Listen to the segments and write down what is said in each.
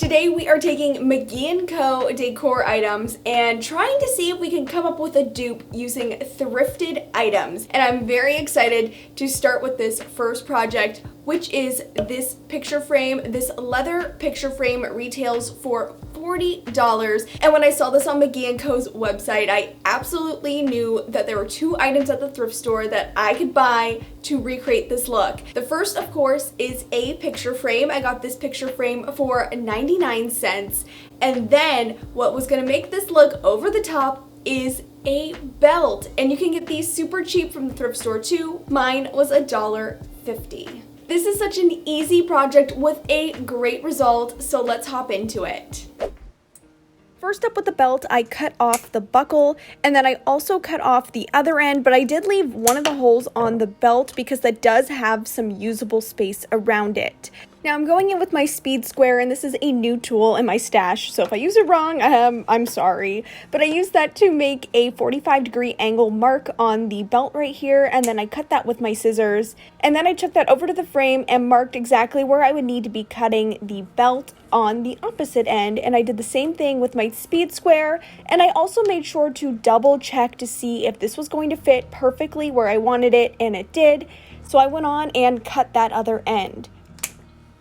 Today we are taking McGee Co decor items and trying to see if we can come up with a dupe using thrifted items. And I'm very excited to start with this first project, which is this picture frame. This leather picture frame retails for $40. And when I saw this on McGee Co's website, I absolutely knew that there were two items at the thrift store that I could buy to recreate this look. The first, of course, is a picture frame. I got this picture frame for 99 cents. And then what was gonna make this look over the top is a belt. And you can get these super cheap from the thrift store too. Mine was $1.50. This is such an easy project with a great result, so let's hop into it. First up with the belt, I cut off the buckle, and then I also cut off the other end, but I did leave one of the holes on the belt because that does have some usable space around it. Now I'm going in with my speed square, and this is a new tool in my stash, so if I use it wrong, I'm sorry. But I used that to make a 45-degree angle mark on the belt right here, and then I cut that with my scissors. And then I took that over to the frame and marked exactly where I would need to be cutting the belt on the opposite end. And I did the same thing with my speed square, and I also made sure to double check to see if this was going to fit perfectly where I wanted it, and it did. So I went on and cut that other end.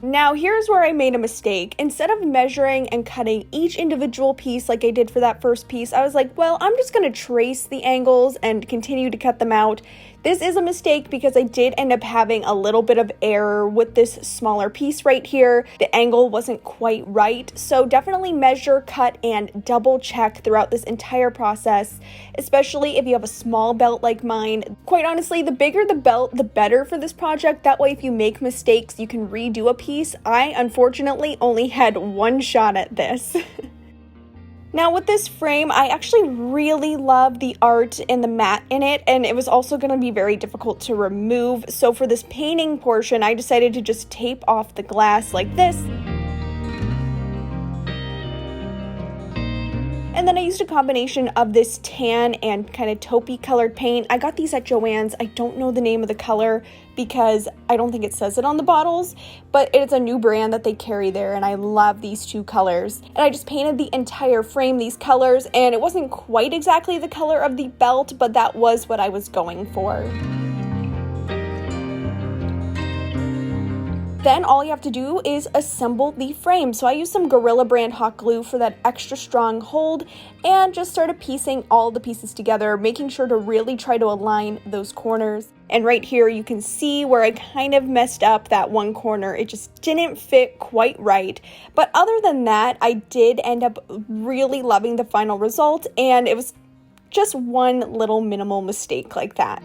Now here's where I made a mistake. Instead of measuring and cutting each individual piece like I did for that first piece, I was like, well, I'm just going to trace the angles and continue to cut them out. This is a mistake because I did end up having a little bit of error with this smaller piece right here. The angle wasn't quite right, so definitely measure, cut, and double check throughout this entire process, especially if you have a small belt like mine. Quite honestly, the bigger the belt, the better for this project. That way, if you make mistakes, you can redo a piece. I, unfortunately, only had one shot at this. Now with this frame, I actually really love the art and the mat in it, and it was also going to be very difficult to remove. So for this painting portion, I decided to just tape off the glass like this. And then I used a combination of this tan and kind of taupey colored paint. I got these at Joann's. I don't know the name of the color because I don't think it says it on the bottles, but it's a new brand that they carry there, and I love these two colors. And I just painted the entire frame these colors, and it wasn't quite exactly the color of the belt, but that was what I was going for. Then all you have to do is assemble the frame. So I used some Gorilla brand hot glue for that extra strong hold, and just started piecing all the pieces together, making sure to really try to align those corners. And right here you can see where I kind of messed up that one corner. It just didn't fit quite right. But other than that, I did end up really loving the final result, and it was just one little minimal mistake like that.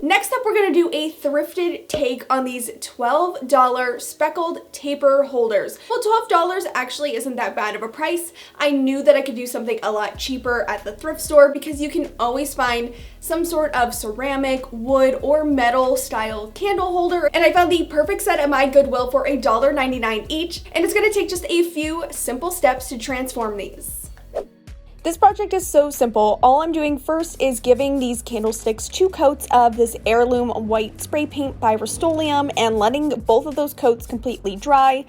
Next up, we're going to do a thrifted take on these $12 speckled taper holders. Well, $12 actually isn't that bad of a price. I knew that I could do something a lot cheaper at the thrift store because you can always find some sort of ceramic, wood, or metal style candle holder. And I found the perfect set at my Goodwill for $1.99 each. And it's going to take just a few simple steps to transform these. This project is so simple. All I'm doing first is giving these candlesticks 2 coats of this heirloom white spray paint by Rust-Oleum and letting both of those coats completely dry.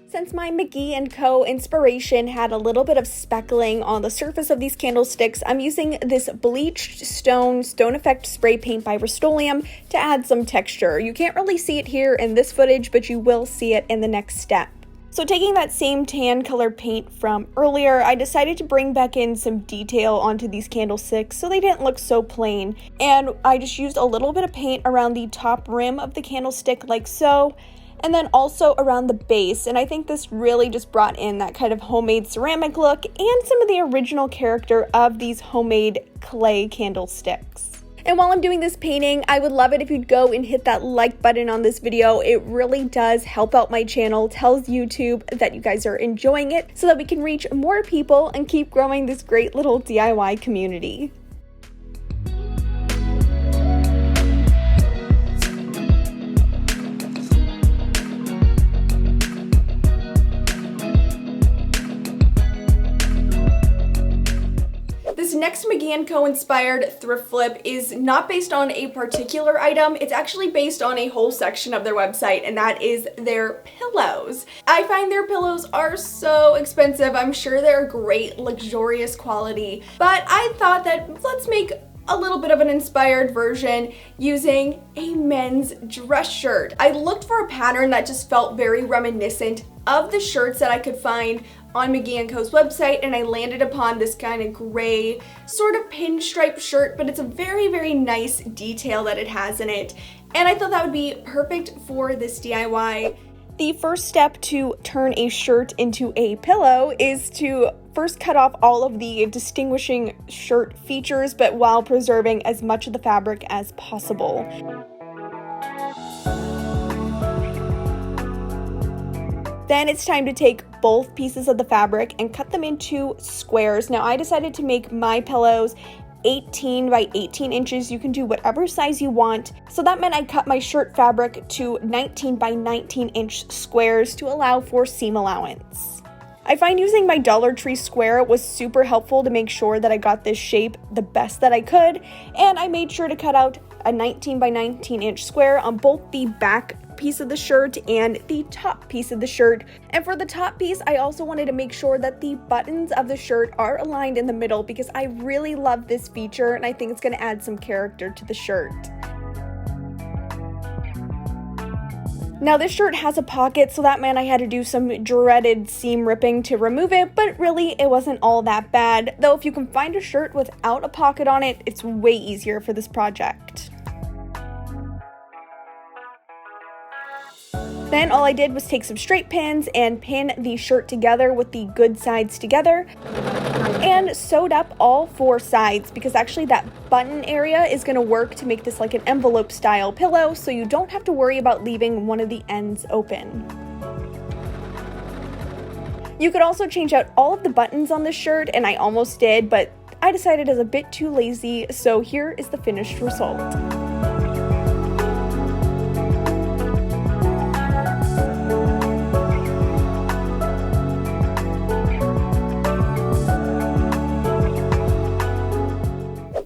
Since my McGee Co inspiration had a little bit of speckling on the surface of these candlesticks, I'm using this bleached stone effect spray paint by Rust-Oleum to add some texture. You can't really see it here in this footage, but you will see it in the next step. So taking that same tan colored paint from earlier, I decided to bring back in some detail onto these candlesticks so they didn't look so plain. And I just used a little bit of paint around the top rim of the candlestick like so, and then also around the base. And I think this really just brought in that kind of homemade ceramic look and some of the original character of these homemade clay candlesticks. And while I'm doing this painting, I would love it if you'd go and hit that like button on this video. It really does help out my channel, tells YouTube that you guys are enjoying it so that we can reach more people and keep growing this great little DIY community. next McGee Co inspired thrift flip is not based on a particular item. It's actually based on a whole section of their website, and that is their pillows. I find their pillows are so expensive. I'm sure they're great, luxurious quality, but I thought that let's make a little bit of an inspired version using a men's dress shirt. I looked for a pattern that just felt very reminiscent of the shirts that I could find on McGee Co's website, and I landed upon this kind of gray sort of pinstripe shirt, but it's a very, very nice detail that it has in it, and I thought that would be perfect for this DIY. The first step to turn a shirt into a pillow is to first cut off all of the distinguishing shirt features, but while preserving as much of the fabric as possible. Then it's time to take both pieces of the fabric and cut them into squares. Now I decided to make my pillows 18 by 18 inches. You can do whatever size you want. So that meant I cut my shirt fabric to 19 by 19 inch squares to allow for seam allowance. I find using my Dollar Tree square was super helpful to make sure that I got this shape the best that I could, and I made sure to cut out a 19 by 19 inch square on both the back piece of the shirt and the top piece of the shirt. And for the top piece, I also wanted to make sure that the buttons of the shirt are aligned in the middle because I really love this feature and I think it's going to add some character to the shirt. Now this shirt has a pocket, so that meant I had to do some dreaded seam ripping to remove it, but really it wasn't all that bad. Though if you can find a shirt without a pocket on it, it's way easier for this project. Then all I did was take some straight pins and pin the shirt together with the good sides together and sewed up all four sides because actually that button area is going to work to make this like an envelope style pillow, so you don't have to worry about leaving one of the ends open. You could also change out all of the buttons on the shirt, and I almost did, but I decided I was a bit too lazy, so here is the finished result.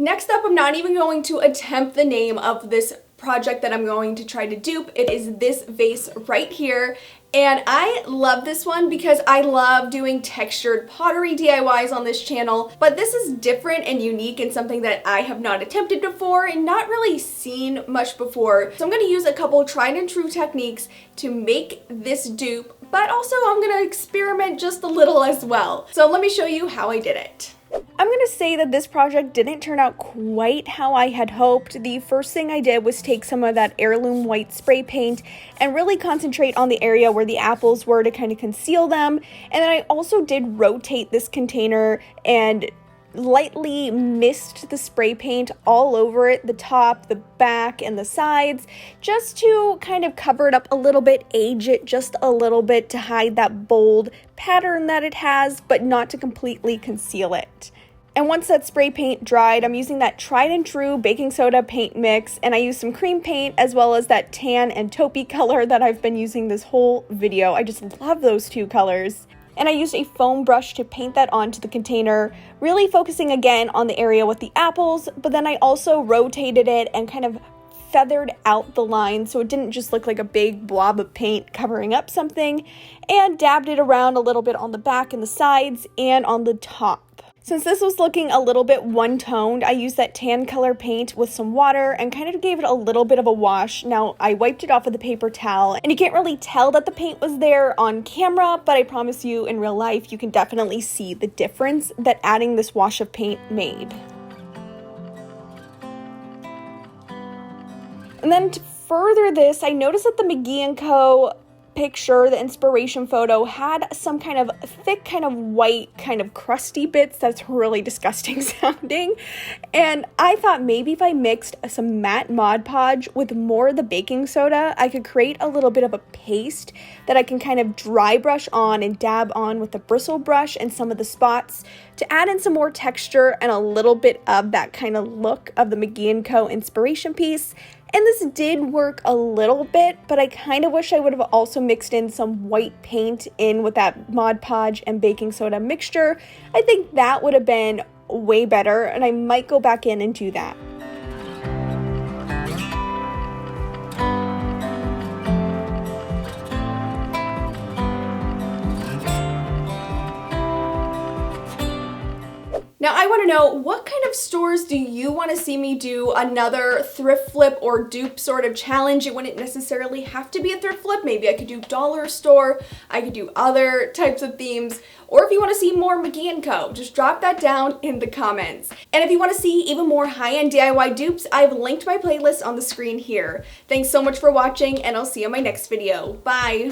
Next up, I'm not even going to attempt the name of this project that I'm going to try to dupe. It is this vase right here. And I love this one because I love doing textured pottery DIYs on this channel, but this is different and unique and something that I have not attempted before and not really seen much before. So I'm going to use a couple tried and true techniques to make this dupe, but also I'm going to experiment just a little as well. So let me show you how I did it. I'm going to say that this project didn't turn out quite how I had hoped. The first thing I did was take some of that heirloom white spray paint and really concentrate on the area where the apples were to kind of conceal them. And then I also did rotate this container and lightly mist the spray paint all over it, the top, the back, and the sides, just to kind of cover it up a little bit, age it just a little bit to hide that bold pattern that it has, but not to completely conceal it. And once that spray paint dried, I'm using that tried and true baking soda paint mix, and I used some cream paint as well as that tan and taupey color that I've been using this whole video. I just love those two colors. And I used a foam brush to paint that onto the container, really focusing again on the area with the apples, but then I also rotated it and kind of feathered out the line so it didn't just look like a big blob of paint covering up something, and dabbed it around a little bit on the back and the sides and on the top. Since this was looking a little bit one-toned, I used that tan color paint with some water and kind of gave it a little bit of a wash. Now, I wiped it off with a paper towel, and you can't really tell that the paint was there on camera, but I promise you, in real life, you can definitely see the difference that adding this wash of paint made. And then to further this, I noticed that the McGee Co picture, the inspiration photo, had some kind of thick, kind of white, kind of crusty bits that's really disgusting sounding. And I thought maybe if I mixed some matte Mod Podge with more of the baking soda, I could create a little bit of a paste that I can kind of dry brush on and dab on with the bristle brush and some of the spots to add in some more texture and a little bit of that kind of look of the McGee Co inspiration piece. And this did work a little bit, but I kind of wish I would have also mixed in some white paint in with that Mod Podge and baking soda mixture. I think that would have been way better, and I might go back in and do that. Now I want to know, what kind of stores do you want to see me do another thrift flip or dupe sort of challenge? It wouldn't necessarily have to be a thrift flip. Maybe I could do dollar store, I could do other types of themes, or if you want to see more McGee Co, just drop that down in the comments. And if you want to see even more high-end DIY dupes, I've linked my playlist on the screen here. Thanks so much for watching, and I'll see you in my next video. Bye!